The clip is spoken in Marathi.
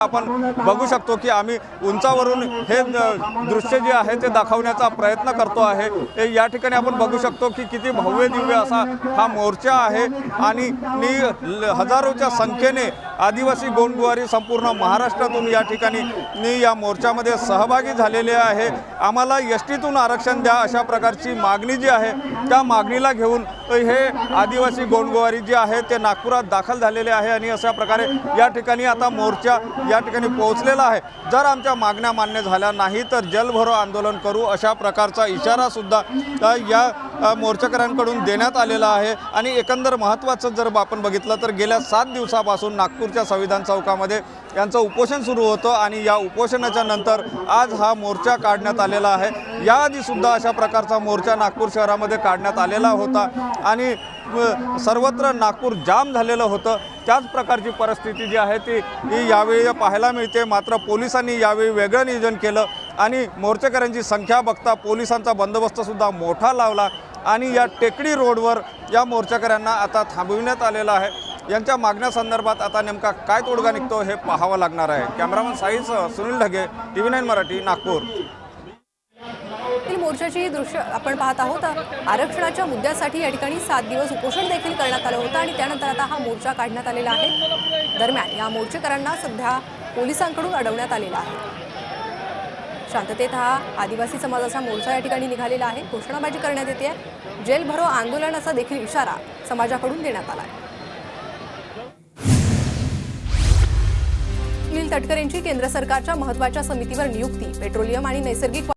आपण बघू शकतो की आम्ही उंचावरून हे दृश्य जे आहे ते दाखवण्याचा प्रयत्न करतो आहे। या ठिकाणी आपण बघू शकतो की किती भव्य दिव्य असा हा मोर्चा आहे आणि हजारोच्या संख्येने आदिवासी गोंडगुवारी संपूर्ण महाराष्ट्रातून या ठिकाणी या मोर्चामध्ये सहभागी झालेले आहे। आम्हाला एसटीतून आरक्षण द्या अशा प्रकारची मागणी जी आहे त्या मागणीला घेऊन हे आदिवासी गोंडगुवारी जे आहे ते नागपुरात दाखल झालेले आहे आणि अशा प्रकारे या ठिकाणी आता मोर्चा या ठिकाणी पोहोचलेला आहे। जर आमच्या मागण्या मान्य झाल्या नाही तर जलभरो आंदोलन करू अशा प्रकारचा इशारा सुद्धा या मोर्चेकऱ्यांकडून देण्यात आलेला आहे। आणि एकंदर महत्त्वाचं जर आपण बघितलं तर गेल्या 7 दिवसापासून नागपूरच्या संविधान चौकामध्ये यांचं उपोषण सुरू होतं आणि या उपोषणाच्या नंतर आज हा मोर्चा काढण्यात आलेला आहे। याआधी सुद्धा अशा प्रकारचा मोर्चा नागपूर शहरामध्ये काढण्यात आलेला होता आणि सर्वत्र नागपूर जाम झालेलं होतं। त्याच प्रकारची परिस्थिती जी आहे ती यावेळी पाहायला मिळते। मात्र पोलिसांनी यावेळी वेगळं नियोजन केलं आणि मोर्चेकऱ्यांची संख्या बघता पोलिसांचा बंदोबस्तसुद्धा मोठा लावला आणि या टेकडी रोडवर या मोर्चेकऱ्यांना आता थांबविण्यात आलेलं आहे। यांच्या मागण्यासंदर्भात आता नेमका काय तोडगा निघतो हे पाहावं लागणार आहे। कॅमेरामन साईसह सुनील ढगे, TV9 मराठी, नागपूर। मोर्चाची दृश्य आपण पाहत आहोत। आरक्षणाच्या मुद्द्यासाठी या ठिकाणी 7 दिवस उपोषण देखील करण्यात आलं होतं आणि त्यानंतर आता हा मोर्चा काढण्यात आलेला आहे। दरम्यान या मोर्चेकरांना सध्या पोलिसांकडून अडवण्यात आलेला आहे। शांततेत हा आदिवासी समाजाचा मोर्चा या ठिकाणी निघालेला आहे। घोषणाबाजी करण्यात येते। जेल भरो आंदोलनाचा देखील इशारा समाजाकडून देण्यात आला आहे। सुनील तटकरेंची केंद्र सरकारच्या महत्त्वाच्या समितीवर नियुक्ती। पेट्रोलियम आणि नैसर्गिक